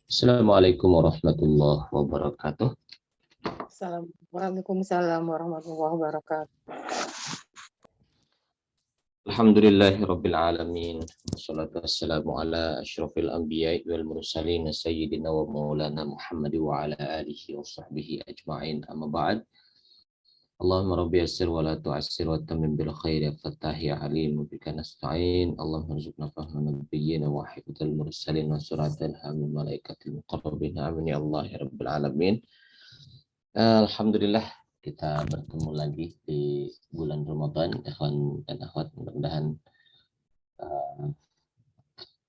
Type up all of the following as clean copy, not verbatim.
Assalamualaikum warahmatullahi wabarakatuh. Waalaikumsalam warahmatullahi wabarakatuh. Alhamdulillahirabbil alamin. Wassalatu wassalamu ala asyrofil anbiya'i wal mursalin sayyidina wa maulana Muhammad wa ala alihi wa sahbihi ajma'in. Amma ba'd. Allahumma rabbi yassir wa la tu'assir wa tamim bil khair ya fattah ya alim bika nasta'in. Allahumma rzuqna fahma nabiyyin wa hifdzal mursalin wa suratal hamil malaikatil muqarrabin. Amin ya Allah ya rabbil alamin. Alhamdulillah kita bertemu lagi di bulan Ramadan, ikhwan dan akhwat. Mudah-mudahan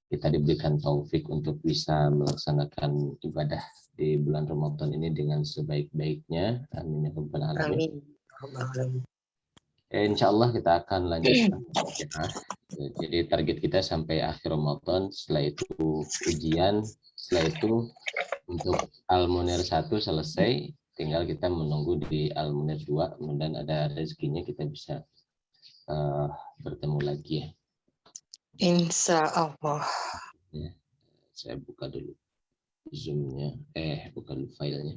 kita diberikan taufik untuk bisa melaksanakan ibadah di bulan Ramadan ini dengan sebaik-baiknya. Amin ya rabbal alamin. Amin. Insya Allah kita akan lanjutkan ya. Jadi target kita sampai akhir Ramadan. Setelah itu ujian, setelah itu untuk Al-Munir 1 selesai, tinggal kita menunggu di Al-Munir 2. Kemudian ada rezekinya kita bisa bertemu lagi ya. Insya Allah. Ya, saya buka dulu Zoom-nya, buka dulu filenya.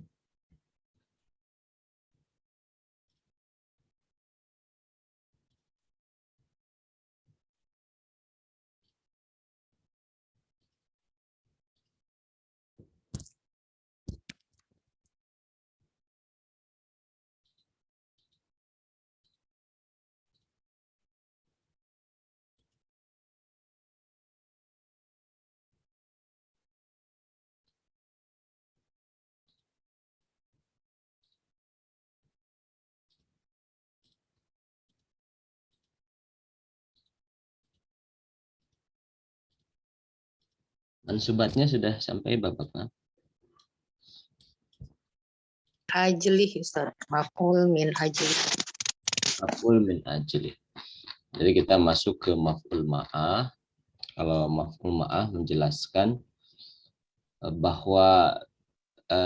Mansubatnya sudah sampai Bapak Pak? Ajli Ustaz. Maf'ul min ajli. Maf'ul min ajli. Jadi kita masuk ke maf'ul ma'ah. Kalau maf'ul ma'ah menjelaskan bahwa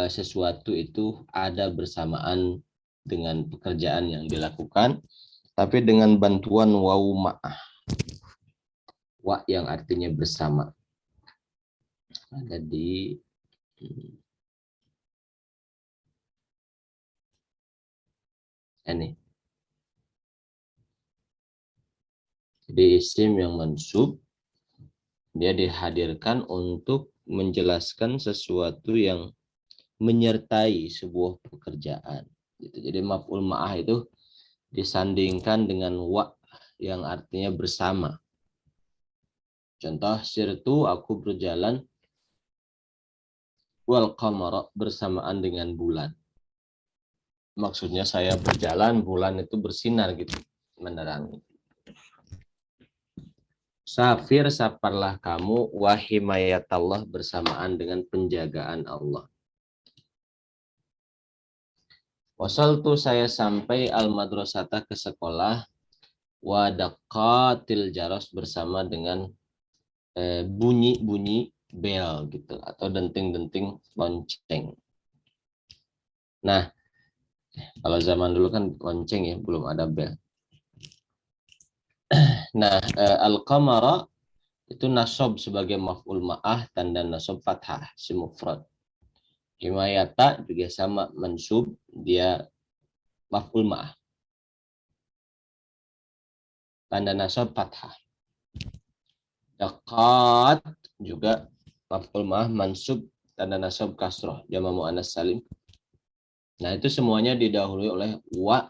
sesuatu itu ada bersamaan dengan pekerjaan yang dilakukan, tapi dengan bantuan wawu ma'ah. Wa yang artinya bersama. Ada di ini. Jadi isim yang mansub dia dihadirkan untuk menjelaskan sesuatu yang menyertai sebuah pekerjaan. Gitu. Jadi maf'ul ma'ah itu disandingkan dengan wa yang artinya bersama. Contoh sirtu, aku berjalan, wal qamara, bersamaan dengan bulan. Maksudnya saya berjalan, bulan itu bersinar gitu, menerangi. Safir, saparlah kamu, wahimayatallah, bersamaan dengan penjagaan Allah. Wasaltu, saya sampai al-madrasata, ke sekolah, wadaqatil jaros, bersama dengan bunyi-bunyi bel gitu, atau denting-denting lonceng. Nah, kalau zaman dulu kan lonceng ya, belum ada bel. Nah, al-qamara itu nasab sebagai maf'ul ma'ah, tanda nasab fathah, si mufrad. Himayata juga sama, mansub, dia maf'ul ma'ah, tanda nasab fathah. Daqat juga maf'ul ma'ah, mansub, tanda nasab kasroh, jama muannas salim. Nah, itu semuanya didahului oleh wa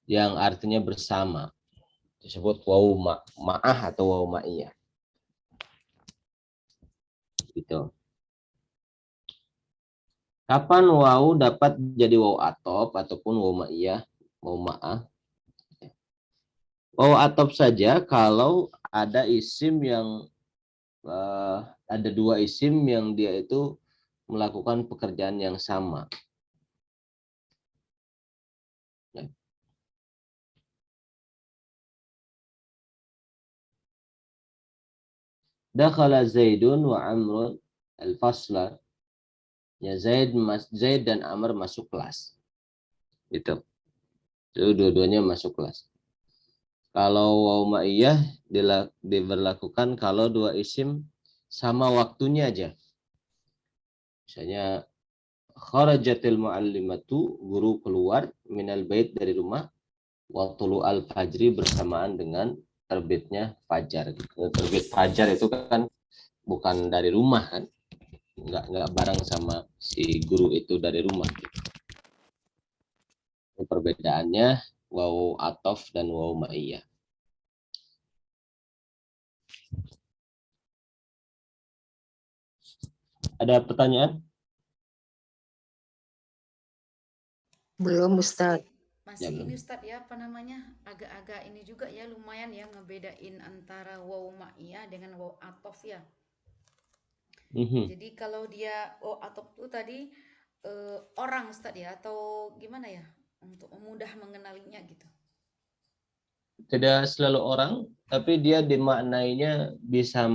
yang artinya bersama. Disebut wawu ma'ah atau wawu ma'iyah. Gitu. Kapan wawu dapat jadi wawu atop ataupun wawu ma'iyah, wawu ma'ah? Wawu atop saja kalau ada isim yang ada dua isim yang dia itu melakukan pekerjaan yang sama. Dakhala Zaidun wa Amrun al-fasla. Ya, Zaid dan Amr masuk kelas. Itu dua-duanya masuk kelas. Kalau wawu ma'iyah diberlakukan kalau dua isim sama waktunya aja. Misalnya kharajatil muallimatu, guru keluar, minal bait dari rumah, wa tulu'al fajri bersamaan dengan terbitnya fajar. Terbit fajar itu kan bukan dari rumah kan, nggak bareng sama si guru itu dari rumah. Perbedaannya waw atof dan waw ma'iyah. Ada pertanyaan? Belum Ustadz. Masih Ya, ini Ustadz ya, apa namanya, agak-agak ini juga ya, lumayan ya ngebedain antara waw ma'iyah dengan waw atof ya. Jadi kalau dia waw atof itu tadi orang Ustadz ya, atau gimana ya, untuk mudah mengenalinya gitu. Tidak selalu orang, tapi dia dimaknainya bisa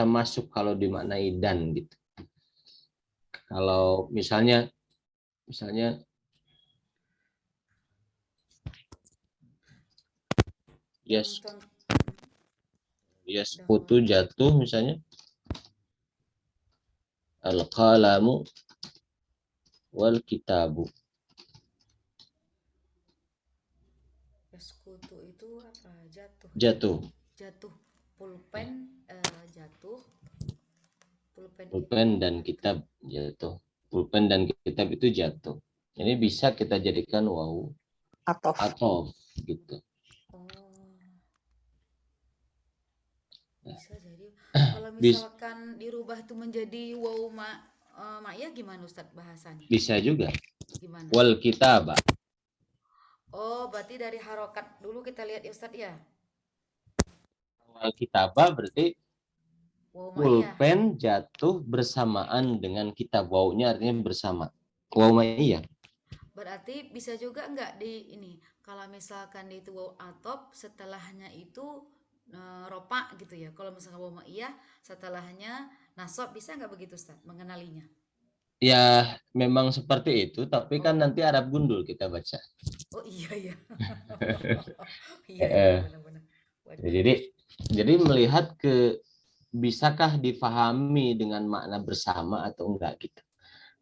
masuk kalau dimaknai dan gitu. Kalau misalnya yes putu jatuh misalnya, al-qalamu wal kitabu. Yaskutu itu apa? Jatuh. Jatuh. Jatuh. Pulpen jatuh. Pulpen dan kitab jatuh. Pulpen dan kitab itu jatuh. Ini bisa kita jadikan waw atof gitu. Oh. Bisa jadi. Kalau misalkan dirubah itu menjadi waw ma'iyah gimana Ustadz bahasanya? Bisa juga. Gimana? Wal kitabah. Oh, berarti dari harokat dulu kita lihat ya Ustadz ya. Wal kitabah berarti Waw ma'iyah. pulpen jatuh bersamaan dengan kitab. Wawnya artinya bersama. Waw ma'iyah. Berarti bisa juga enggak di ini, kalau misalkan di itu waw atop, setelahnya itu ropa gitu ya. Kalau misalkan waw ma'iyah, setelahnya nasab, bisa enggak begitu Ustaz mengenalinya? Ya, memang seperti itu, tapi kan Oh, nanti Arab gundul kita baca. oh iya ya. Iya iya benar-benar. Waduh. Jadi melihat bisakah difahami dengan makna bersama atau enggak gitu.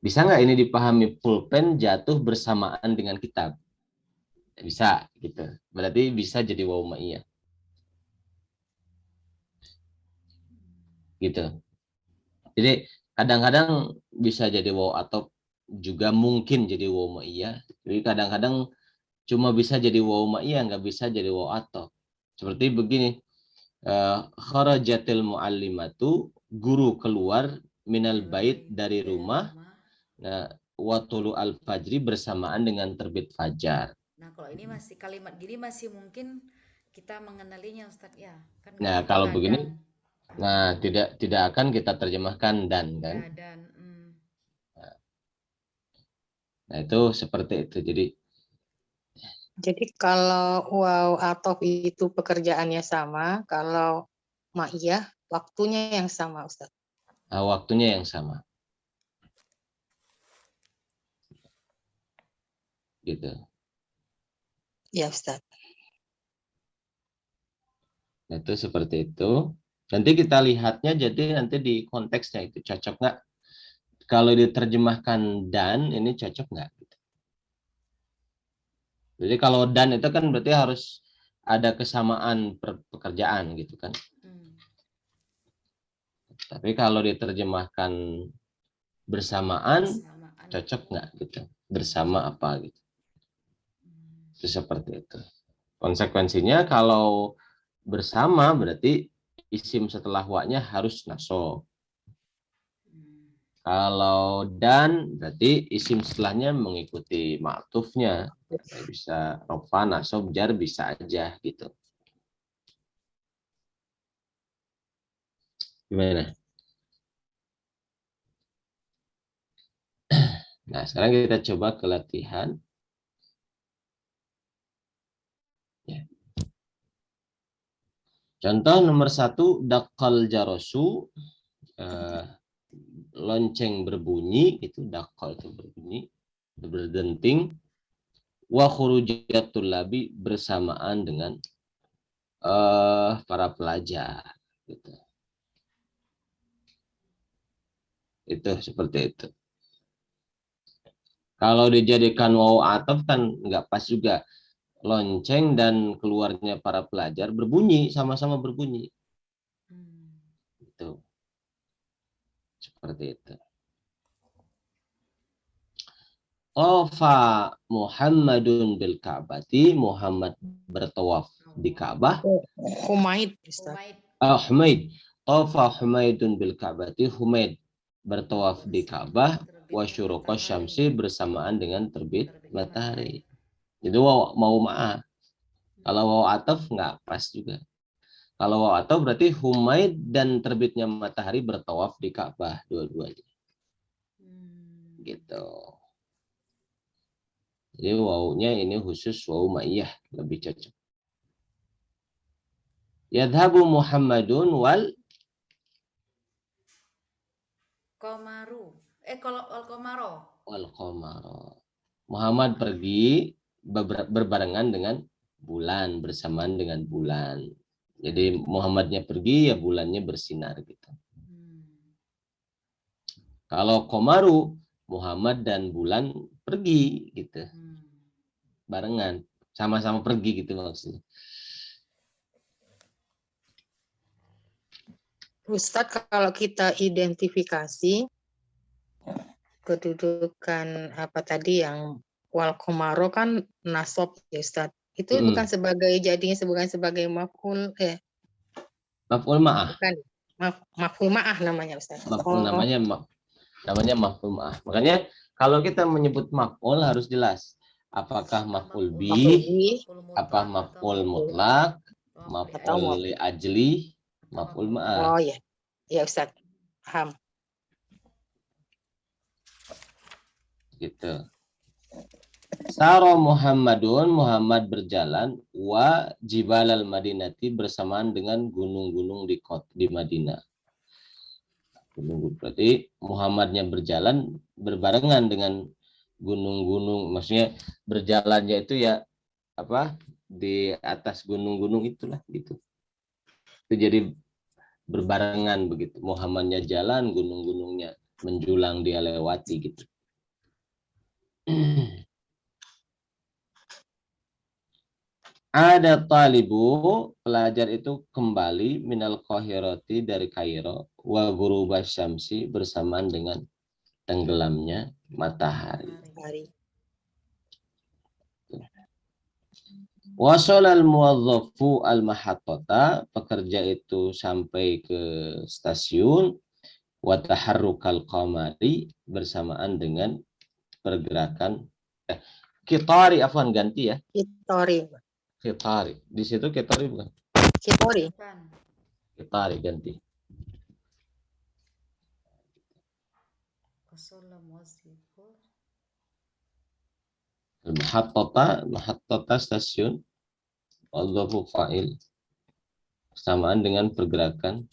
Bisa nggak ini dipahami pulpen jatuh bersamaan dengan kitab? Bisa gitu. Berarti bisa jadi waw ma'iyah. Gitu. Jadi kadang-kadang bisa jadi waw atau juga mungkin jadi waw ma'iyah. Jadi kadang-kadang cuma bisa jadi waw ma'iyah, nggak bisa jadi waw atau. Seperti begini. Kharajatil muallimatu, guru keluar, minal bait dari rumah, watulu al fajri bersamaan dengan terbit fajar. Nah, kalau ini masih kalimat gini masih mungkin kita mengenalinya Ustadz ya. Kan Nah, nggak kalau kita dan. begini, tidak akan kita terjemahkan dan kan. Ya dan Nah, itu seperti itu. Jadi kalau waw atof itu pekerjaannya sama, kalau ma'iyah waktunya yang sama Ustadz. Waktunya yang sama. Gitu. Ya Ustadz. Nah, itu seperti itu. Nanti kita lihatnya, jadi nanti di konteksnya itu cocok nggak? Kalau diterjemahkan dan, ini cocok nggak? Jadi kalau dan itu kan berarti harus ada kesamaan pekerjaan gitu kan. Tapi kalau diterjemahkan bersamaan, cocok nggak gitu? Bersama apa gitu? Itu seperti itu. Konsekuensinya kalau bersama berarti isim setelah wa-nya harus nasab. Kalau dan berarti isim setelahnya mengikuti ma'tufnya. Bisa rofa, nasab, jar bisa aja gitu. Gimana? Nah, sekarang kita coba ke latihan. Ya. Contoh nomor 1, dakal jarosu, lonceng berbunyi, itu dakal itu berbunyi, berdenting, wa khurujatul labi bersamaan dengan para pelajar. Gitu. Itu seperti itu. Kalau dijadikan waw ataf kan nggak pas juga. Lonceng dan keluarnya para pelajar berbunyi, sama-sama berbunyi. Itu. Seperti itu. Tawafa Muhammadun bil Ka'bati, Muhammad bertawaf di Ka'bah. Humaid, Ustaz. Humaid. Tawafa Humaidun bil Ka'bati, Humaid bertawaf di Ka'bah, wa syuruqa syamsi bersamaan dengan terbit matahari. Itu mau ma'ah. Kalau waw ataf nggak pas juga. Kalau waw ataf berarti Humaid dan terbitnya matahari bertawaf di Ka'bah dua-duanya. Gitu. Jadi wawunya ini khusus waw ma'iyah, lebih cocok. Yadhabu Muhammadun wal Komaru. Kalau wal komaro. Wal qamaro. Muhammad pergi berbarengan dengan bulan, bersamaan dengan bulan. Jadi Muhammadnya pergi, ya bulannya bersinar gitu. Kalau komaru, Muhammad dan bulan pergi gitu. Barengan, sama-sama pergi gitu maksudnya. Ustadz, kalau kita identifikasi kedudukan apa tadi yang wal komaro kan nasab ya Ustadz. Itu bukan jadinya sebagai maf'ul Maf'ul ma'ah. Bukan. Maf'ul ma'ah namanya Ustadz. Namanya maf'ul ma'ah. Makanya kalau kita menyebut maf'ul harus jelas. Apakah maf'ul bi, apa maf'ul mutlak, maf'ul li ajli, maf'ul ma'ah. Oh ya. Ya Ustadz. Paham. Gitu. Sara Muhammadun, Muhammad berjalan, wa jibalal Madinati bersamaan dengan gunung-gunung di Madinah. Berarti Muhammadnya berjalan berbarengan dengan gunung-gunung, maksudnya berjalannya itu ya apa di atas gunung-gunung itulah gitu. Itu jadi berbarengan begitu. Muhammadnya jalan, gunung-gunungnya menjulang dia lewati gitu. Ada talibu, pelajar itu kembali minal Qahirati dari Kairo, wa ghuruba syamsi bersamaan dengan tenggelamnya matahari. Wasolal muwadzafu al-mahattata, pekerja itu sampai ke stasiun, wa taharrukal qamari bersamaan dengan pergerakan kitari, afwan ganti ya. Kitari. Di situ kitari bukan? Kitari ganti. Mahattata stasiun, wadzafu fa'il bersamaan dengan pergerakan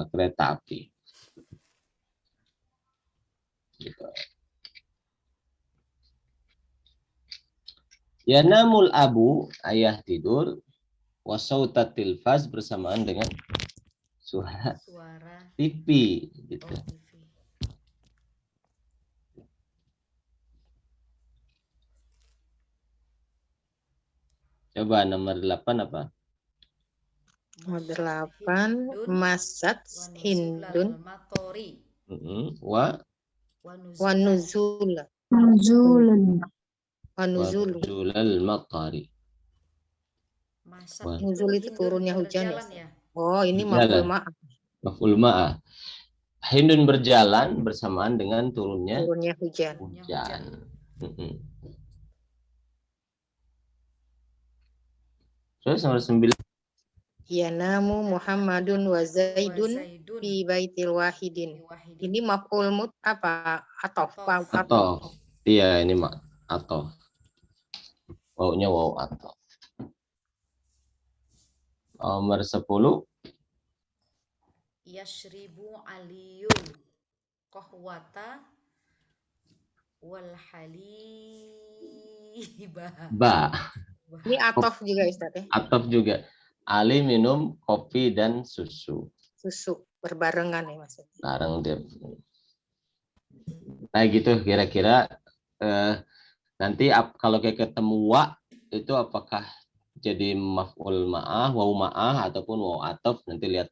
kereta api. Gitu. Yanamul abu, ayah tidur, wasautatil faz bersamaan dengan suara TV gitu. Coba nomor 8 apa? Nomor 8 Masat Hindun wa nuzul matari. Nuzul itu turunnya hujan ya. Oh, ini maf'ul ma'ah. Maf'ul ma'ah. Hindun berjalan bersamaan dengan turunnya hujan. Terus nomor 9. Yanamu Muhammadun wa Zaidun fi baitil wahidin. Ini maf'ul apa? Atof. Iya, ini atof. Wawunya waw atof. Nomor 10. Yashribu aliyul qahwata wal haliba. Ini atof juga Ustaz ya? Atof juga. Ali minum kopi dan susu. berbarengan ya maksudnya. Bareng dia. Nah gitu kira-kira nanti kalau kayak ketemu wa itu apakah jadi maf'ul ma'ah, waw ma'ah ataupun waw ataf, nanti lihat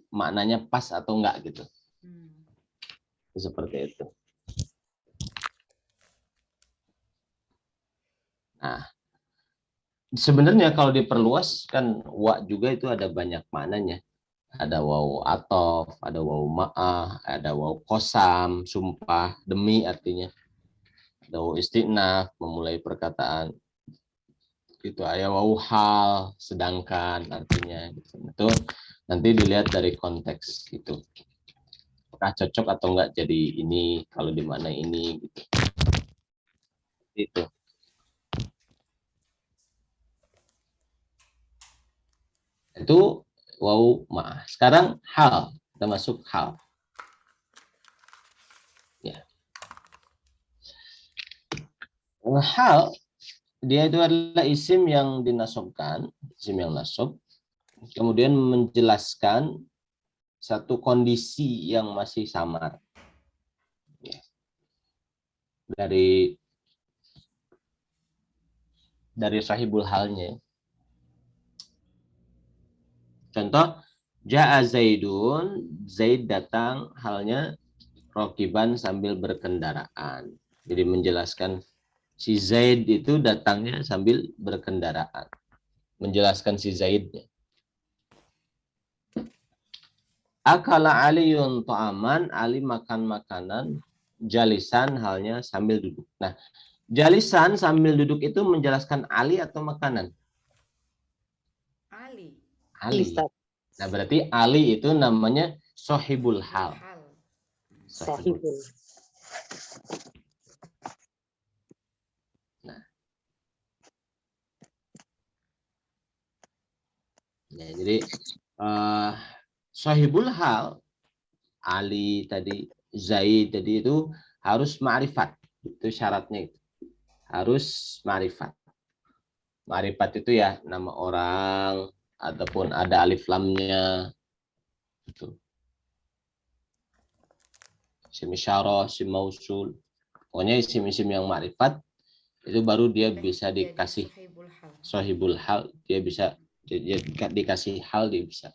maknanya pas atau enggak gitu. Seperti itu. Nah, sebenarnya kalau diperluas kan wa juga itu ada banyak maknanya. Ada waw ataf, ada waw ma'ah, ada waw qasam, sumpah, demi artinya. Ada waw istinaf, memulai perkataan. Itu ada waw hal, sedangkan artinya. Itu nanti dilihat dari konteks gitu. Apakah cocok atau enggak jadi ini, kalau di mana ini gitu. Itu. Itu waw ma'ah. Sekarang hal, kita masuk hal. Ya. Hal dia itu adalah isim yang dinasobkan, isim yang nasab, kemudian menjelaskan satu kondisi yang masih samar. Ya. Dari sahibul halnya. Contoh, ja'a Zaidun, Zaid datang, halnya rokiban sambil berkendaraan. Jadi menjelaskan si Zaid itu datangnya sambil berkendaraan. Menjelaskan si Zaidnya. Akala Aliyun ta'aman, Ali makan makanan, jalisan halnya sambil duduk. Nah, jalisan sambil duduk itu menjelaskan Ali atau makanan? Ali. Ali. Nah, berarti Ali itu namanya sohibul hal. Sohibul. Nah. Ya, jadi sohibul hal, Ali tadi, Zaid tadi itu harus ma'rifat. Itu syaratnya itu. Harus ma'rifat. Ma'rifat itu ya nama orang ataupun ada alif lamnya. Itu. Isim isyarah, isim mausul. Pokoknya isim-isim yang ma'rifat itu baru dia bisa dikasih sohibul hal. Dia bisa dia dikasih hal, dia bisa.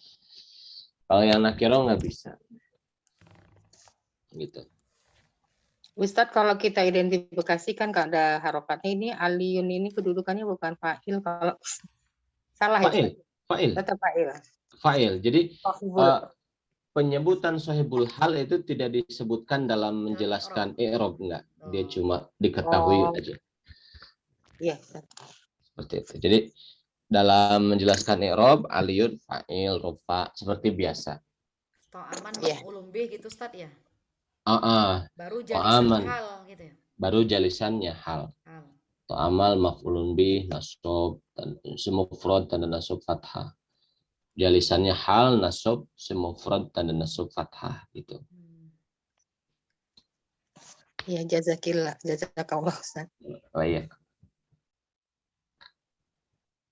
Kalau yang nakiro nggak bisa. Gitu. Ustadz, kalau kita identifikasi kan nggak ada harokatnya, ini aliyun ini kedudukannya bukan fa'il, kalau salah Fa'il. ya? Fa'il. Tetap fa'il. Fa'il. Jadi Sohibul. penyebutan sohibul hal itu tidak disebutkan dalam menjelaskan i'rab, enggak. Dia cuma diketahui aja. Iya. Seperti itu. Jadi dalam menjelaskan i'rab, aliyun, fa'il, rufa, seperti biasa. Ta'aman maf'ulun bih gitu Ustaz ya? Baru jalisan hal gitu ya? Baru jalisannya hal. Ta'amal maf'ulun bih, nasab, isim mufrad, tanda nasab fathah. Jalisannya hal, nasab, isim mufrad, tanda nasab fathah gitu. Ya, jazakallah Ustaz. Oh iya.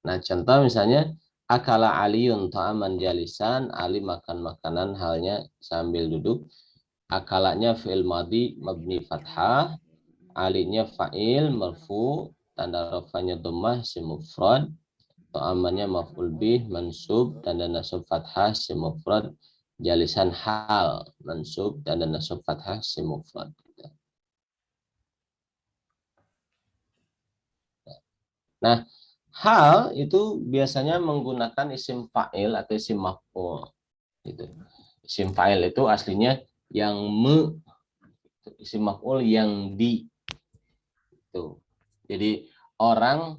Nah, contoh misalnya akala Aliyun ta'aman jalisan, Ali makan makanan halnya sambil duduk. Akalanya fi'il madhi mabni fathah, alinya fa'il marfu, tanda rafanya dhammah isim mufrad, ta'amannya maf'ul bih mansub, tanda nasab fathah isim mufrad, jalisan hal mansub, tanda nasab fathah isim mufrad. Nah, hal itu biasanya menggunakan isim fa'il atau isim maf'ul. Gitu. Isim fa'il itu aslinya yang isim maf'ul yang di. Itu. Jadi orang,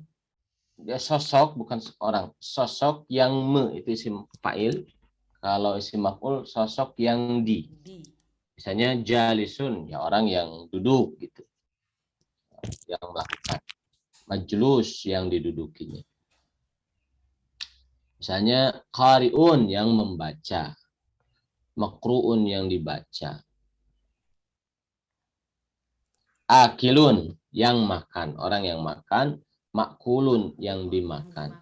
dia sosok, bukan orang, sosok yang itu isim fa'il. Kalau isim maf'ul sosok yang di. Misalnya jalisun, ya orang yang duduk gitu. Yang melakukan. Majlus yang didudukinya. Misalnya qari'un yang membaca, makru'un yang dibaca, akilun yang makan, orang yang makan, makulun yang dimakan.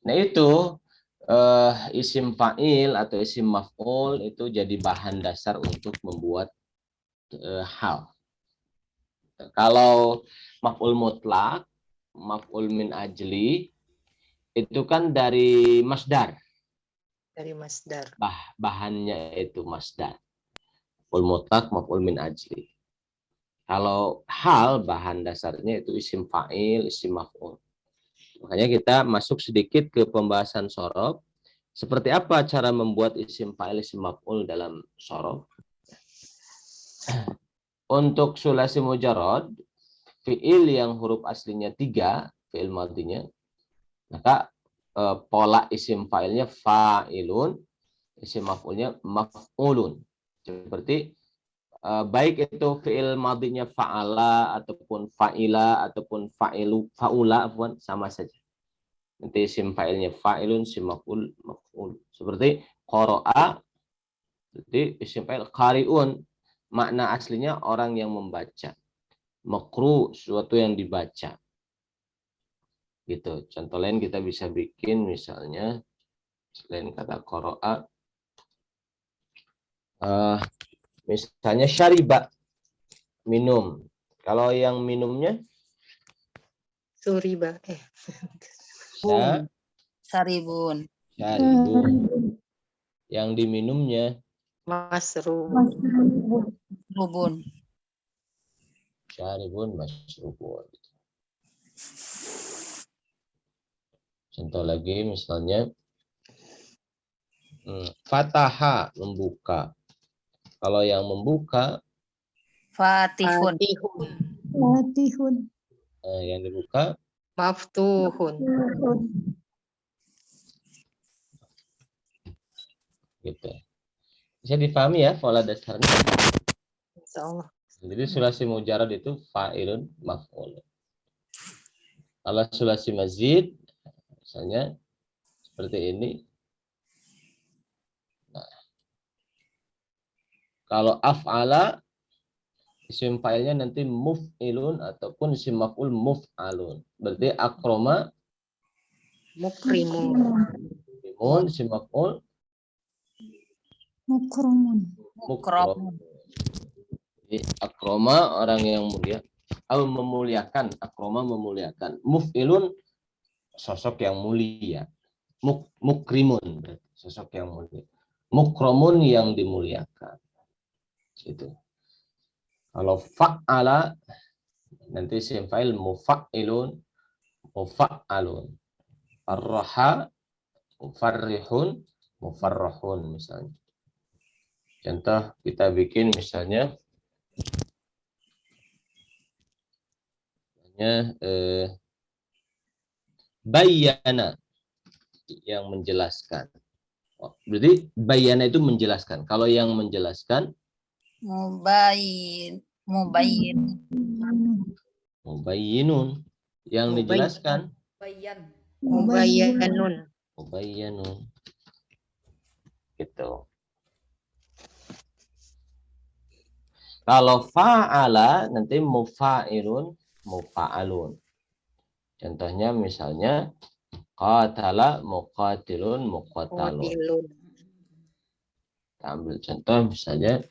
Nah itu isim fa'il atau isim maf'ul itu jadi bahan dasar untuk membuat hal. Kalau maf'ul mutlak, maf'ul min ajli itu kan dari masdar. Dari masdar. Bahannya itu masdar. Maf'ul mutlak, maf'ul min ajli. Kalau hal bahan dasarnya itu isim fa'il, isim maf'ul. Makanya kita masuk sedikit ke pembahasan sorof. Seperti apa cara membuat isim fa'il, isim maf'ul dalam sorof? Untuk sulasi mujarrad, fi'il yang huruf aslinya 3, fi'il madinya, maka pola isim fa'ilnya fa'ilun, isim maf'ulnya maf'ulun. Seperti baik itu fi'il madinya fa'ala ataupun fa'ila ataupun fa'ula sama saja. Nanti isim fa'ilnya fa'ilun, isim maf'ul maf'ul. Seperti qara'a, jadi isim fa'il qari'un, makna aslinya orang yang membaca. Makru, sesuatu yang dibaca. Gitu. Contoh lain kita bisa bikin misalnya selain kata qara'a, misalnya syariba, minum. Kalau yang minumnya Suriba. Saribun. syaribun. Yang diminumnya Masrub. Rubun. syaribun masyrubun. Contoh lagi misalnya fataha, membuka. Kalau yang membuka, Fatihun. Fatihun. yang dibuka Maftuhun. gitu. Bisa dipahami ya pola dasarnya. Insyaallah. Jadi sulasi mujarrad itu fa'ilun maf'ul. Kalau sulasi mazid misalnya seperti ini. Nah, kalau af'ala isim fa'ilnya nanti muf'ilun ataupun isim maf'ul muf'alun. Berarti akroma Mukrimun. mukrimun, isim maf'ul Mukrumun. mukram. Jadi akroma orang yang mulia, atau memuliakan, akroma memuliakan. Muf'ilun sosok yang mulia. Mukrimun sosok yang mulia. Mukramun yang dimuliakan. Gitu. Kalau fa'ala nanti isim fa'il mufa'ilun, mufa'alun. Farraha, mufarrihun, mufarrahun misalnya. Contoh kita bikin misalnya bayana yang menjelaskan. Berarti bayana itu menjelaskan. Kalau yang menjelaskan mubayyinun, yang dijelaskan Mubayyanun. mubayyanun. Gitu. Kalau fa'ala nanti mufa'ilun, mufa'alun. Contohnya misalnya qatala, muqatilun, muqatalun. Kita ambil contoh misalnya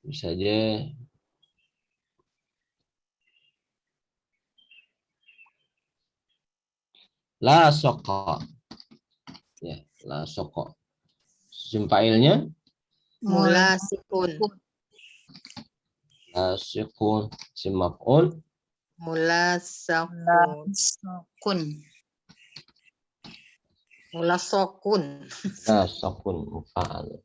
misalnya la soqa. Ya, la soqa. Isim fa'ilnya Mulasikun. lasikun, isim maf'ul Mulasakun. Mulasakun. lasakun mufa'al.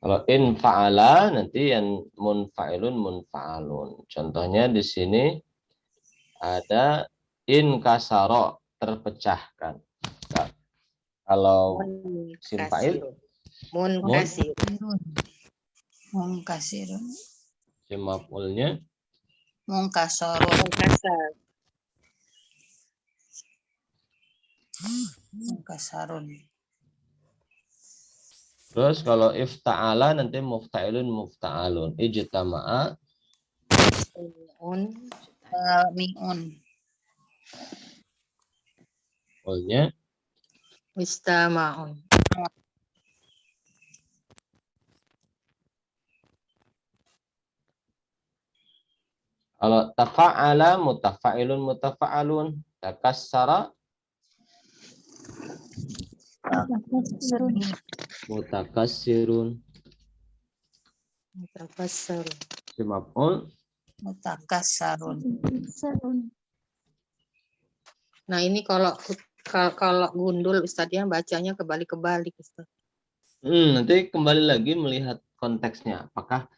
Kalau in fa'ala nanti yang munfa'ilun munfa'alun. Contohnya di sini ada in kasaro, terpecahkan. Nah, kalau isim fa'il Munkasirun. isim maf'ulnya Munkasarun. Munkasarun. Terus kalau ifta'ala nanti mufta'ilun mufta'alun. Ijtama'a Mustami'un. mi'un. Maf'ulnya Mustama'un. kalau tafa'ala mutafa'ilun mutafa'alun, takassara mutakassirun, Mutafassir. isim maf'ul Mutakassarun. Nah, ini kalau gundul Ustadznya bacanya kebalik-kebalik Ustadz. Nanti kembali lagi melihat konteksnya. Apakah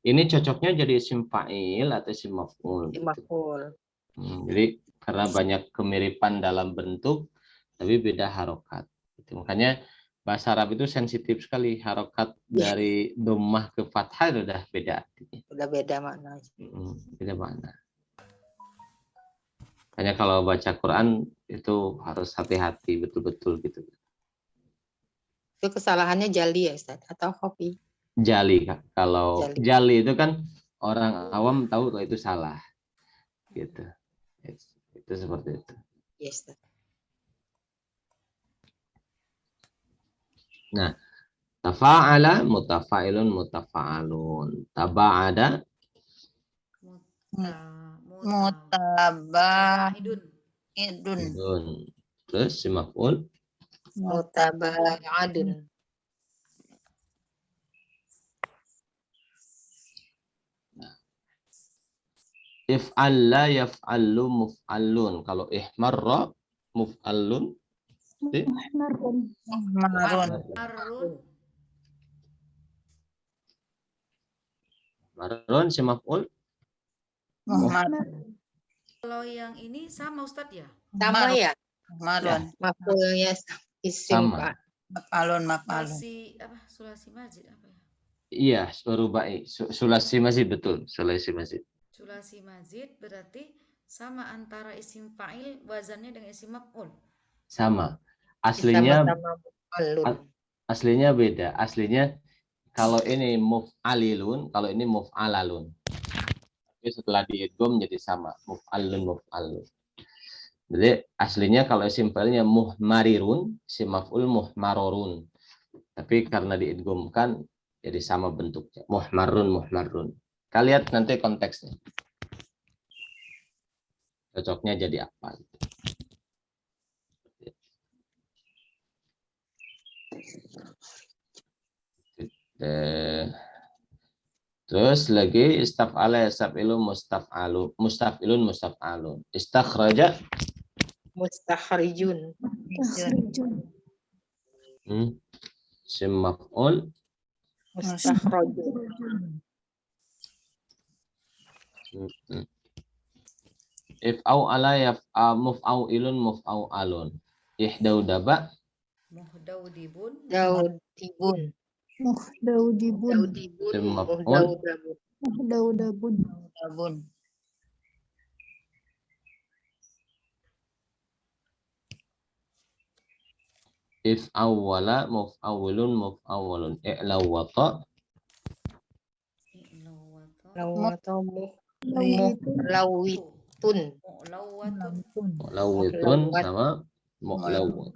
ini cocoknya jadi isim fa'il atau isim maf'ul? gitu. Maf'ul. Jadi karena banyak kemiripan dalam bentuk, tapi beda harokat. Gitu. Makanya bahasa Arab itu sensitif sekali. Harokat dari dhammah ke fathah itu udah beda artinya. Udah beda makna. Beda mana. Makanya kalau baca Quran itu harus hati-hati betul-betul gitu. Itu kesalahannya jali ya Ustadz atau hobi? Jali, Kak. Kalau Jali. jali itu kan orang awam tahu kalau itu salah. Gitu. Itu seperti itu. Yes, Ustadz. Nah, tafa'ala mutafa'ilun mutafa'alun. Taba'ada Mutaba'idun. idun. Terus si maf'ul Mutaba'adun. if'alla yaf'allu muf'allun. Kalau ihmarra muf'allun Marun. marun si maf'ul Kalau yang ini sama Ustadz ya? Sama ya? Marun. Maf'ulnya isim sama. Pak. Maf'alun. Sulasi Majid apa ya? Iya, rubai. Sulasi masih betul. Sulasi masih. Sulasi Majid berarti sama antara isim fa'il wazannya dengan isim maf'ul. Sama. Aslinya Sama-sama muf'alun. aslinya beda. Aslinya kalau ini muf'alilun, kalau ini muf'alalun. Tapi setelah diidgham jadi sama, muf'alun muf'alun. Jadi aslinya kalau isim fa'ilnya muhmarirun, isim maf'ul muhmarorun. Tapi karena diidghamkan jadi sama bentuknya, muhmarun muhmarun. Kita lihat nanti konteksnya. Cocoknya jadi apa? Terus lagi istaf'ala yastaf'ilu mustaf'ilun mustaf'alun. Istakhraja Mustakhrijun. isim maf'ul Mustakhrajun. if'ala muf'ailun muf'alun. Ihdaudaba Muhdaudibun. Daudibun. Daudibun. isim maf'ul Daudabun. Dabun. if'awwala muf'awwilun muf'awwalun. I'lawwata Lawitun. mu'lawwitun sama mu'lawwit.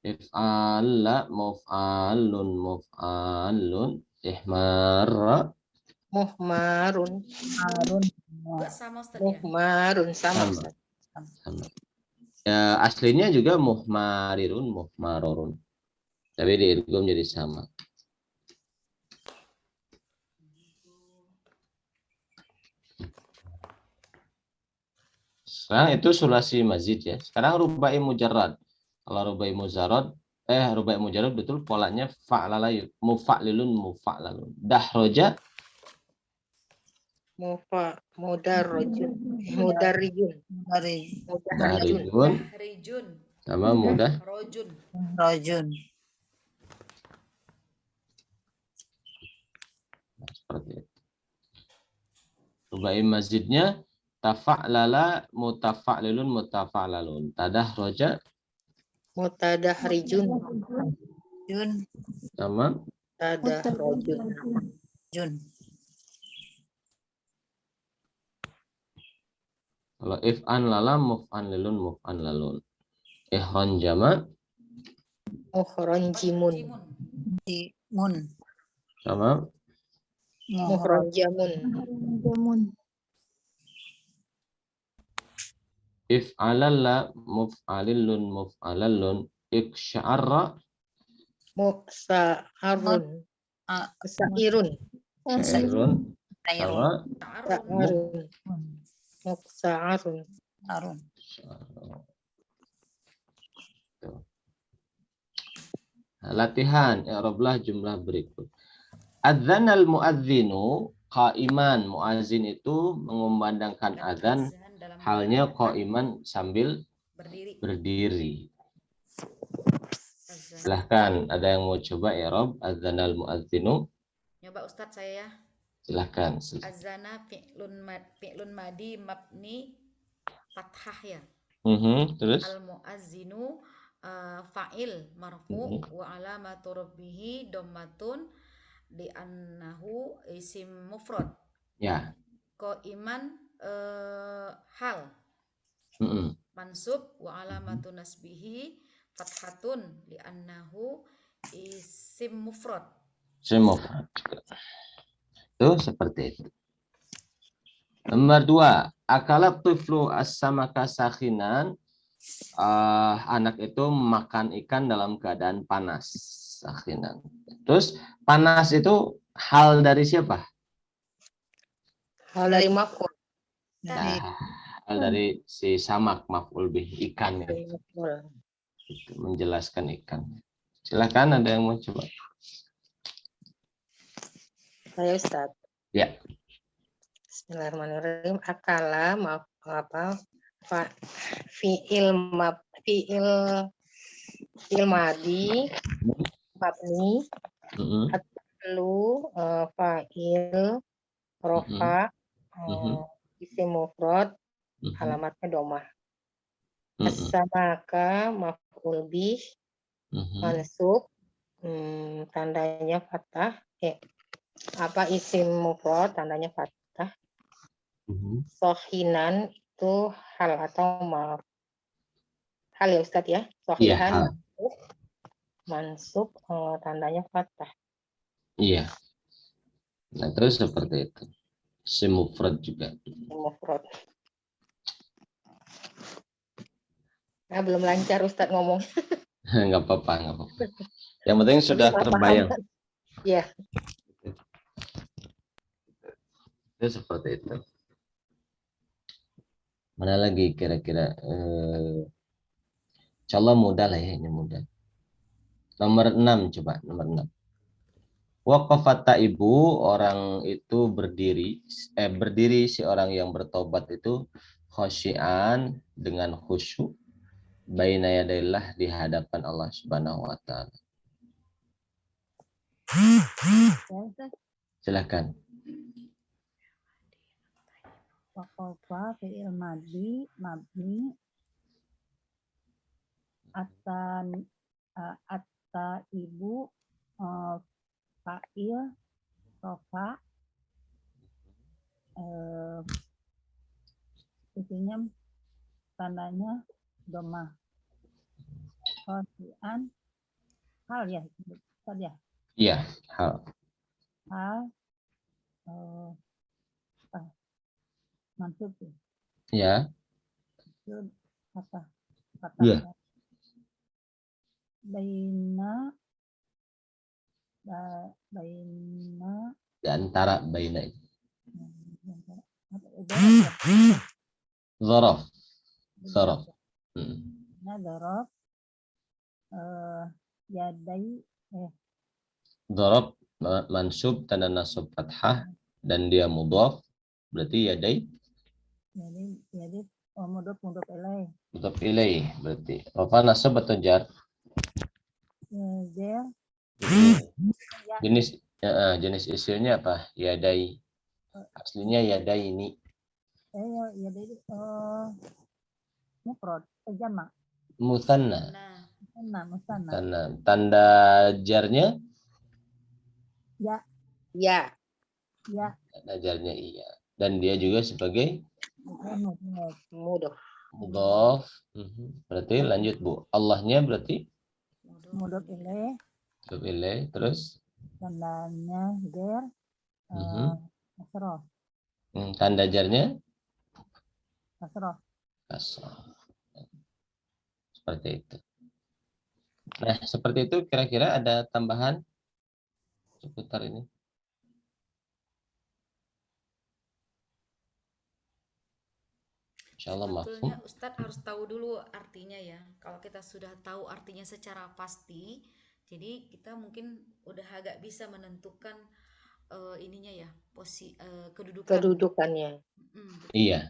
If'ala muf'alun muf'alun. Ihmarra Muhmarun. Juga sama Ustadz ya? Muhmarun sama. Sama. sama. Ya, aslinya juga muhmarirun muhmarorun. Tapi diidgham jadi sama. Sekarang itu sulasi mazid ya. Sekarang rubai mujarrad. Kalau rubai mujarrad betul polanya fa'lala mufa'lilun mufa'lalun. Dahroja Mudarrijun. Mudarrijun. Dahrijun. sama mudah Rojun. seperti itu. Rubai mazidnya tafa'lala mutafa'lilun mutafa'lalun. Tadahroja Mutadahrijun. sama Ada rojul. Jun. Kalau if'an lala, muf'an lilun, muf'an lalun. Ihron jama Muhron jimun. Jimun. Jimun. sama Muhron jamun. Jamun. if'alalla, muf'alilun, muf'alalun. Iksya'arra, Muksa'arun. Ah, Muksa'irun. syairun sama Ta'arun. Muksa'arun. Muksa'arun. Arun. latihan, i'rablah jumlah berikut. Adzanal muadzinu qaiman, muazin itu mengumandangkan azan Azan dalam halnya keadaan qaiman sambil berdiri. berdiri. Azan. Silahkan, ada yang mau coba i'rab adzanal muadzinu? Nyoba Ustadz saya ya. Silahkan. Azana fi'lun madi mabni fathah ya. Terus Al muazzinu fa'il marfu wa alamatu rabbih dhammatun di annahu isim mufrad. ya. Qaiman hal mansub wa alamatu nasbihi fathatun li annahu isim mufrad. Semufrad juga. Itu seperti itu. Nomor 2, akalat tiflu as-samaka sakhinan. Anak itu makan ikan dalam keadaan panas. Sakhinan. Terus panas itu hal dari siapa? Hal dari maf'ul. Dari Hal dari si samak, maf'ul bih, ikan ya. Maf'ul. Itu menjelaskan ikan. Silakan, ada yang mau coba? Saya Ustaz. Ya. Bismillahirrahmanirrahim. Akala fi'il madi mabni atlu fa'il rofa isim mufrad alamatnya domah. As-samaka maf'ul bih mansub tandanya fathah. Isim mufrad tandanya fathah. Sohinan itu hal atau hal ya Ustadz ya. Sohihan mansub tandanya fathah. Iya. Nah, terus seperti itu. Semufrad juga. Mufrad. Nah, belum lancar Ustadz ngomong. Nggak apa-apa, nggak apa-apa. Yang penting sudah terbayang. Iya. Itu seperti itu. Mana lagi kira-kira? Insyaallah mudah lah ya, ini mudah. Nomor 6 coba, nomor 6. Waqafata ibu, orang itu berdiri si orang yang bertobat itu khosyian dengan khusyuk baina yadaillah di hadapan Allah Subhanahu wa taala. Silakan. Waqafa fi'il madi mabni atta ibu fa'il rofa isinya tandanya domah. Khosian hal ya tadi ya. Iya, hal. Mansub Ya. itu kata Iya. baina Di antara baina itu. Zaraf. Zaraf. Nah, zaraf yadai Zaraf mansub tanda nasab fathah dan dia mudhaf berarti yadai jadi mudhof ilaih. mudhaf ilaih berarti. Rafa nasab atau jar? Jar. Jenis isimnya apa? Yadai. Aslinya yadai ini. Yadai mufrad jamak. Musanna. Musanna. Tanda jarnya Ya, Ya. ya. Tanda jarnya iya. Dan dia juga sebagai Mudhof. Mudhof. mudhof. Berarti lanjut Bu. Allahnya berarti Mudhof ilaih. mudhof ilaih. Terus Tandanya ger. Kasroh. tanda jarnya Kasroh. kasrah. Seperti itu. Nah, seperti itu kira-kira ada tambahan seputar ini. Insyaallah Sebetulnya mafhum. Ustadz harus tahu dulu artinya ya. Kalau kita sudah tahu artinya secara pasti, jadi kita mungkin udah agak bisa menentukan ininya ya, kedudukan. Kedudukannya. Iya.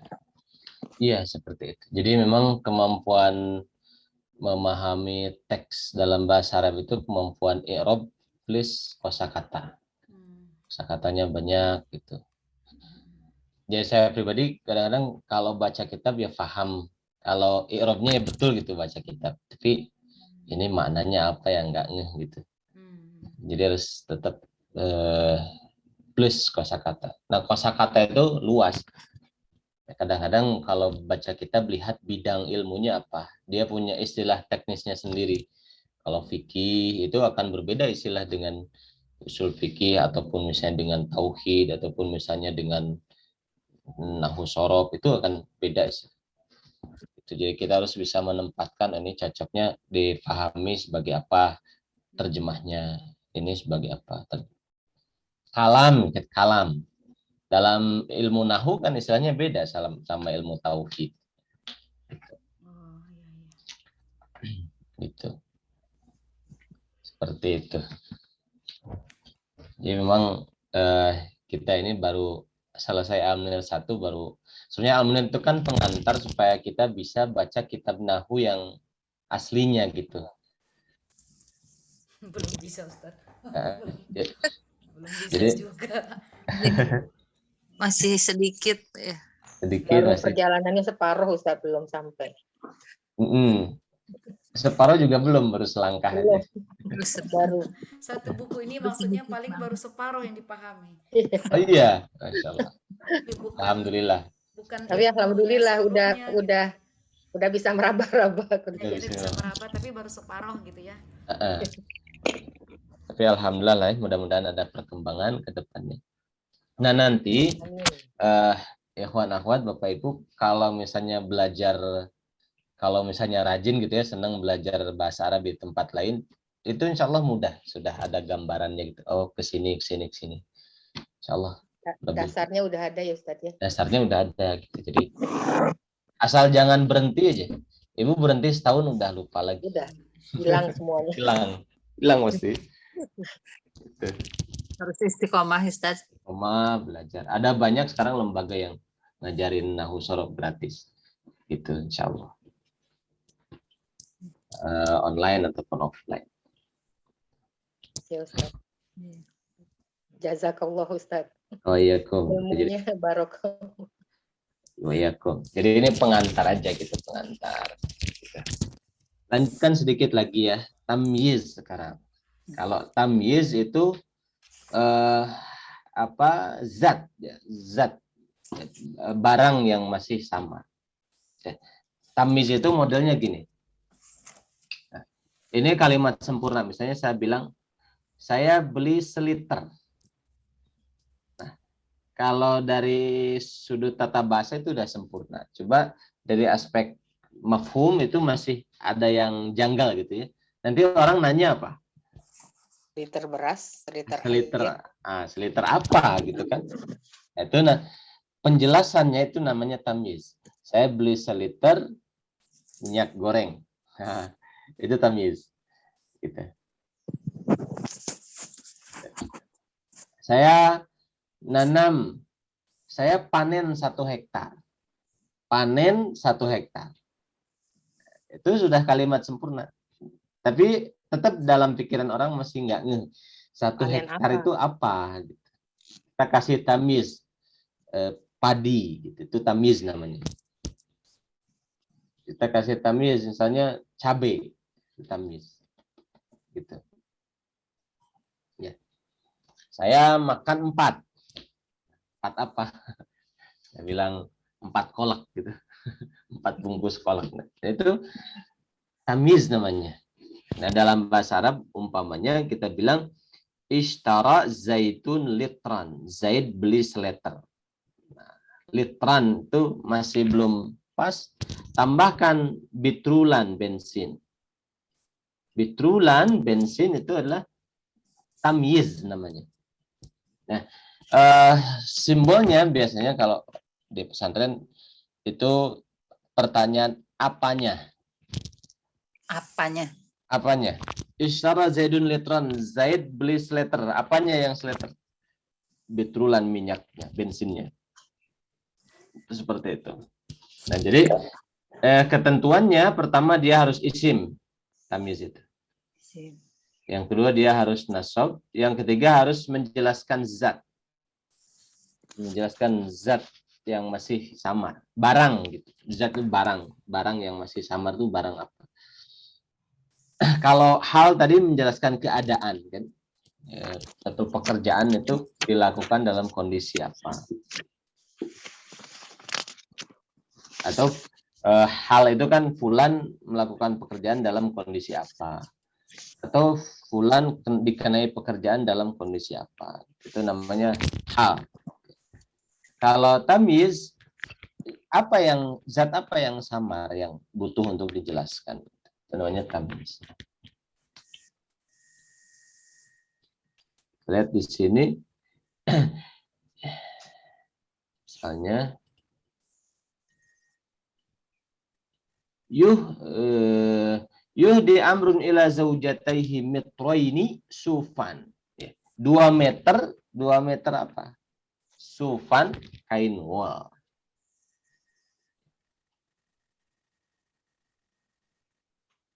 Iya, seperti itu. Jadi memang kemampuan memahami teks dalam bahasa Arab itu kemampuan i'rab plus kosakata. Kosakatanya banyak gitu. Jadi saya pribadi kadang-kadang kalau baca kitab ya paham, kalau i'rabnya ya betul gitu baca kitab. Tapi ini maknanya apa yang enggak ngeh gitu. Jadi harus tetap plus kosakata. Nah, kosakata itu luas. Kadang-kadang kalau baca kitab lihat bidang ilmunya apa. Dia punya istilah teknisnya sendiri. Kalau fikih itu akan berbeda istilah dengan usul fikih ataupun misalnya dengan tauhid ataupun misalnya dengan nahwu sorof itu akan beda sih. Itu jadi kita harus bisa menempatkan ini cocoknya dipahami sebagai apa terjemahnya. Ini sebagai apa? Kalam. Dalam ilmu nahwu kan istilahnya beda sama ilmu tauhid. Gitu. Seperti itu. Jadi memang kita ini baru selesai Al-Munir 1 baru. Sebenarnya Al-Munir itu kan pengantar supaya kita bisa baca kitab nahwu yang aslinya gitu. Belum bisa Ustaz. Belum bisa Jadi juga. Masih sedikit ya. sedikit Baru masih. perjalanannya separuh Ustaz, belum sampai. Separuh juga belum, baru selangkah Belum. aja. Baru. Satu buku ini maksudnya paling baru separuh yang dipahami. Oh iya, Masya Allah. Bukan, Alhamdulillah. bukan Tapi ilmunya alhamdulillah seluruhnya, udah bisa meraba-raba. ya, kita bisa meraba tapi baru separuh gitu ya. Tapi alhamdulillah lah, mudah-mudahan ada perkembangan ke depannya. Nah nanti ikhwan akhwat Bapak Ibu kalau misalnya belajar, kalau misalnya rajin gitu ya, senang belajar bahasa Arab di tempat lain, itu insya Allah mudah, sudah ada gambarannya gitu. Oh kesini. Insya Allah. Dasarnya udah ada ya Ustaz ya. Dasarnya udah ada gitu. Jadi asal jangan berhenti aja. Ibu berhenti setahun udah lupa lagi. Udah hilang semuanya. Hilang mesti. Gitu. Harus istiqomah Ustaz. Belajar. Ada banyak sekarang lembaga yang ngajarin nahwu sorof gratis. Gitu insya Allah. Online ataupun offline. Ya Ustaz. Jazakallah Ustaz. Waalaikumsalam. Ilmunya barokah. Waalaikumsalam. Jadi ini pengantar aja gitu, pengantar. Lanjutkan sedikit lagi ya, tamyiz sekarang. Kalau tamyiz itu zat ya, barang yang masih sama. Tamyiz itu modelnya gini. Nah, ini kalimat sempurna. Misalnya saya bilang saya beli seliter. Nah, kalau dari sudut tata bahasa itu sudah sempurna. Coba dari aspek mafhum itu masih ada yang janggal gitu ya. Nanti orang nanya apa? Liter beras, seliter seliter apa gitu kan? Itu penjelasannya itu namanya tamyiz. Saya beli seliter minyak goreng. Itu tamyiz. Gitu. Saya panen 1 hektar. Panen 1 hektar. Itu sudah kalimat sempurna. Tapi tetap dalam pikiran orang masih nggak ngeh. 1 hektar apa? Itu apa? Kita kasih tamyiz. Padi, gitu. Itu tamyiz namanya. Kita kasih tamyiz, misalnya cabai. Itu tamyiz. Gitu. Ya. saya makan 4. 4 apa? Saya bilang 4 kolak gitu. 4 bungkus kolak. Nah, itu tamyiz namanya. Nah, dalam bahasa Arab umpamanya kita bilang ishtara zaitun litran. Zaid beli seliter. Nah, litran itu masih belum pas. Tambahkan bitrulan bensin. Bitrulan bensin itu adalah tamyiz namanya. Nah, simbolnya biasanya kalau di pesantren itu pertanyaan apanya? Apanya? Ishtara Zaidun litran. Zaid beli seliter. Apanya yang seliter? Bitrulan minyaknya, bensinnya. Itu seperti itu. Nah, jadi ketentuannya pertama dia harus isim. Tamyiz itu. Yang kedua dia harus nasab. Yang ketiga harus menjelaskan zat. Menjelaskan zat yang masih samar, barang gitu. Zat itu barang yang masih samar itu barang apa? Kalau hal tadi menjelaskan keadaan kan, satu pekerjaan itu dilakukan dalam kondisi apa? Atau hal itu kan fulan melakukan pekerjaan dalam kondisi apa? Atau fulan dikenai pekerjaan dalam kondisi apa? Itu namanya hal. Kalau tamyiz, zat apa yang samar yang butuh untuk dijelaskan? Itu namanya tamyiz. Lihat di sini, misalnya, yuhdi amrun ila zaujataihi mitraini sufan. 2 meter apa? Sufan, kain wol.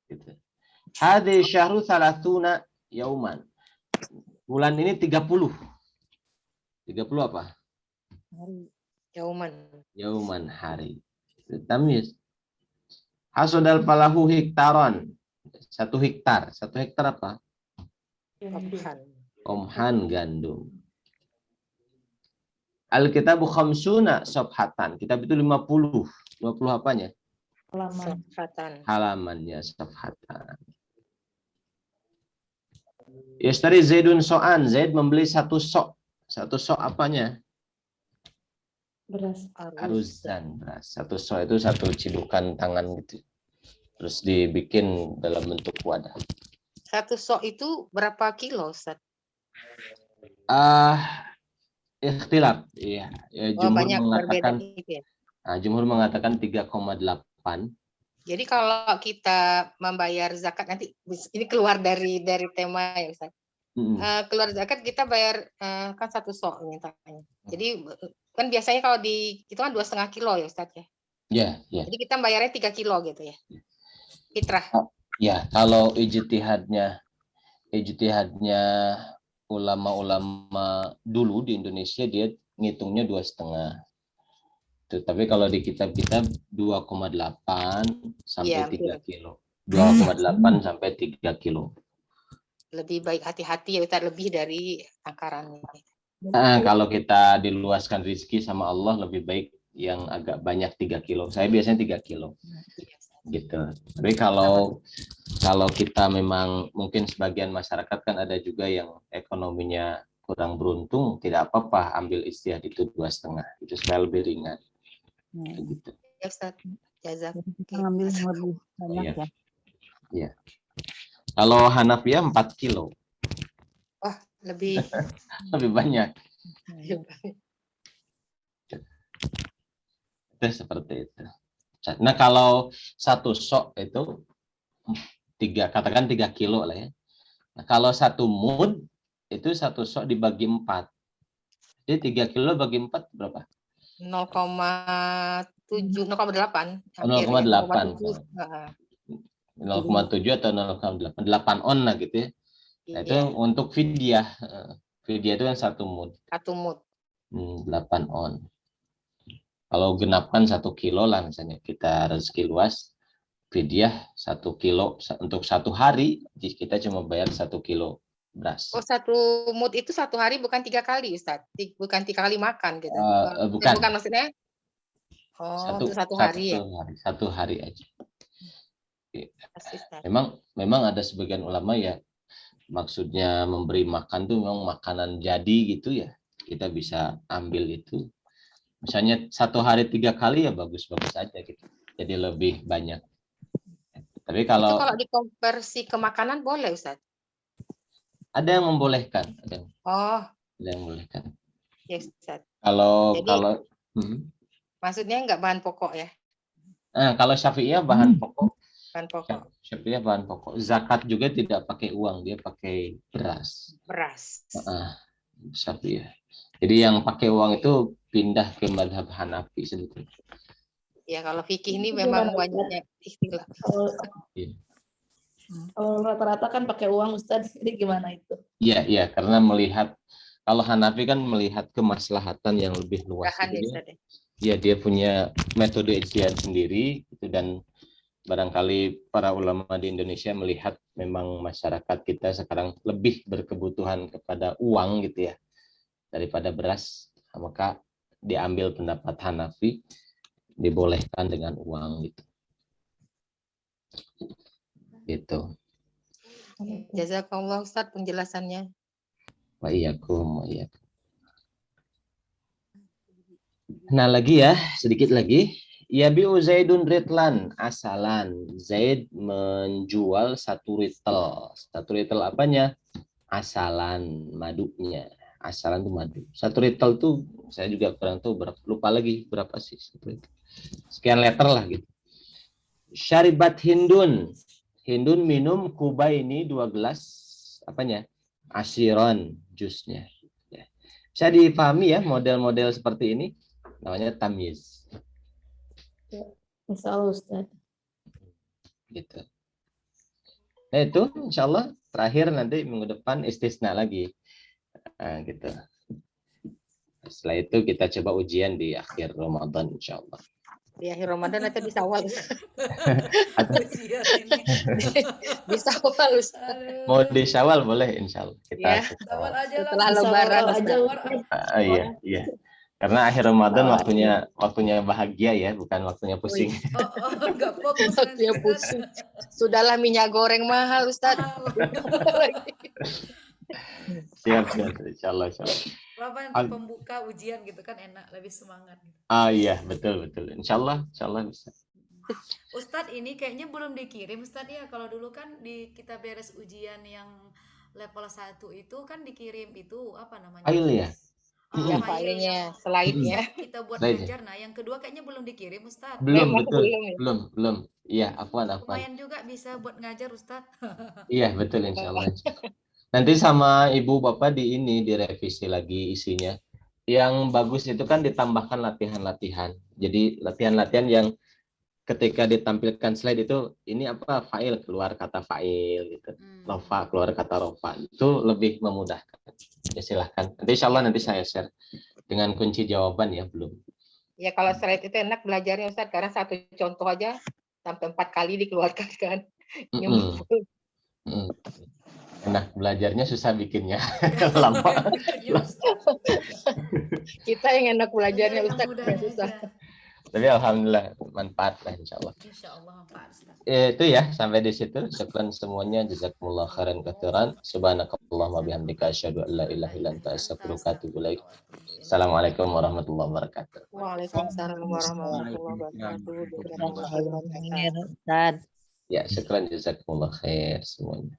Gitu. Hadhi syahru salasuna yauman. Bulan ini 30. 30 apa? Hari. Yauman. Hari. Tamyiz. Hasodal falahu hektaron. 1 hektar. 1 hektar apa? Omhan gandum. Al-kitabu khamsuna safhatan. Kitab itu 50. 50 apanya? Halamannya safhatan. Yashtari Zaidun so'an. Zaid membeli 1 sok. 1 sok apanya? Beras. Aruzan. Beras. 1 sok itu 1 cidukan tangan gitu. Terus dibikin dalam bentuk wadah. 1 sok itu berapa kilo, Ustaz? Ikhtilaf. Iya. Jumhur Banyak mengatakan berbeda gitu ya. Jumhur mengatakan 3,8. Jadi kalau kita membayar zakat nanti ini keluar dari tema ya, Ustaz. Keluar zakat kita bayar kan 1 sok mintanya. Jadi kan biasanya kalau itu kan 2,5 kilo ya, Ustaz ya. Iya, iya. Jadi kita bayarnya 3 kilo gitu ya. Fitrah. Ya, kalau ijtihadnya ulama-ulama dulu di Indonesia dia ngitungnya 2,5. Tapi kalau di kitab-kitab 2,8 sampai 3 kilo. 2,8 sampai 3 kilo. Lebih baik hati-hati ya, Ustaz, lebih dari takarannya. Kalau kita diluaskan rezeki sama Allah lebih baik yang agak banyak 3 kilo. Saya biasanya 3 kilo. Gitu. Tapi kalau kita memang mungkin sebagian masyarakat kan ada juga yang ekonominya kurang beruntung, tidak apa-apa ambil istihad itu 2,5. Itu supaya lebih ringan. Gitu. Ya, Ustaz. Jazak. Kita ngambil lebih banyak ya. Iya. Kalau Hanafiyah 4 kilo. Wah, lebih banyak. Itu seperti itu. Nah, kalau 1 sok itu katakan 3 kilo lah ya. Nah, kalau 1 mud itu 1 sok dibagi 4. Jadi 3 kilo bagi 4 berapa? 0,7, 0,8. 0,8. 0,7 atau 0,8. 8 on lah gitu ya. Nah, itu untuk fidyah. Fidyah itu kan 1 mud. 1 mud. 8 on. Kalau genapkan 1 kilo lah misalnya, kita rezeki luas, fidyah 1 kilo untuk 1 hari, kita cuma bayar 1 kilo beras. Oh, satu mut itu satu hari bukan 3 kali, Ustaz? Bukan 3 kali makan gitu? Bukan. Bukan maksudnya? Oh, untuk satu hari ya? Satu hari aja. Ustaz. Memang ada sebagian ulama ya, maksudnya memberi makan tuh memang makanan jadi gitu ya. Kita bisa ambil itu. Misalnya satu hari 3 kali ya bagus-bagus aja gitu. Jadi lebih banyak. Tapi Itu kalau dikonversi ke makanan boleh, Ustaz? ada yang membolehkan. Ada yang membolehkan. Ya, Ustaz. Kalau maksudnya nggak bahan pokok ya? Kalau Syafi'iyah bahan pokok. Bahan pokok. Syafi'iyah bahan pokok. Zakat juga tidak pakai uang, dia pakai beras. Beras. Syafi'iyah. Jadi yang pakai uang itu pindah ke mazhab Hanafi sebetulnya. Ya, kalau fikih ini memang banyaknya istilah. Kalau rata-rata kan pakai uang, Ustaz. Jadi gimana itu? Iya, karena kalau Hanafi kan melihat kemaslahatan yang lebih luas. Ya, dia punya metode ijtihad sendiri gitu, dan barangkali para ulama di Indonesia melihat memang masyarakat kita sekarang lebih berkebutuhan kepada uang gitu ya daripada beras, maka diambil pendapat Hanafi, dibolehkan dengan uang gitu. Jazakallah Ustaz penjelasannya. Wa iyyakum. Nah lagi ya, sedikit lagi. Yabi'u Zaidun ritlan asalan. Zaid menjual satu ritel. Satu ritel apanya? Asalan, madunya. Asalan itu madu. Satu ritel tuh saya juga kurang tahu berapa, lupa lagi berapa sih satu ritel. Sekian liter lah gitu. Syaribat Hindun. Hindun minum kubaini 2 gelas apanya? Asiron jusnya. Ya. Bisa dipahami ya model-model seperti ini namanya tamyiz. Insya Allah, Ustaz. Gitu. Nah itu insya Allah terakhir nanti minggu depan istisna lagi. Nah, gitu. Setelah itu kita coba ujian di akhir Ramadan insya Allah. Di akhir Ramadan atau di Syawal? Di Syawal, Ustaz. Mau di Syawal boleh insya Allah. Kita ya. Setelah Lebaran aja. Iya. Karena akhir Ramadan waktunya bahagia ya, bukan waktunya pusing. Enggak fokus. Waktunya pusing. Sudahlah minyak goreng mahal, Ustaz. Siap, insyaallah. Apa yang pembuka ujian gitu kan enak, lebih semangat. Iya, betul. Insyaallah bisa. Ustadz ini kayaknya belum dikirim Ustadz ya. Kalau dulu kan kita beres ujian yang level 1 itu kan dikirim itu apa namanya? File ya? Ya, filenya, slide-nya. Kita buat belajar. Nah, yang kedua kayaknya belum dikirim Ustadz. Belum. Iya, afwan. Lumayan juga bisa buat ngajar Ustadz. Iya, betul insyaallah. Nanti sama Ibu Bapak direvisi lagi isinya. Yang bagus itu kan ditambahkan latihan-latihan. Jadi latihan-latihan yang ketika ditampilkan slide itu ini apa fa'il keluar kata fa'il gitu. Rofa keluar kata rofa. Itu lebih memudahkan. Ya silahkan. Nanti insyaallah nanti saya share dengan kunci jawaban ya belum. Ya kalau slide itu enak belajarnya Ustaz karena satu contoh aja sampai 4 kali dikeluarkan kan. Nah, belajarnya susah bikinnya. Lama. Kita yang enak belajarnya Ustaz yang susah. Tapi alhamdulillah manfaat lah insyaallah. Insyaallah manfaat. Itu ya sampai di situ. Syukran semuanya, jazakumullah khairan katsiran. Subhanakallahumma bihamdika asyhadu an la ilaha illa anta astaghfiruka wa atubu ilaik. Assalamualaikum warahmatullahi wabarakatuh. Waalaikumsalam warahmatullahi wabarakatuh. Ya, syukran jazakumullah khair semuanya.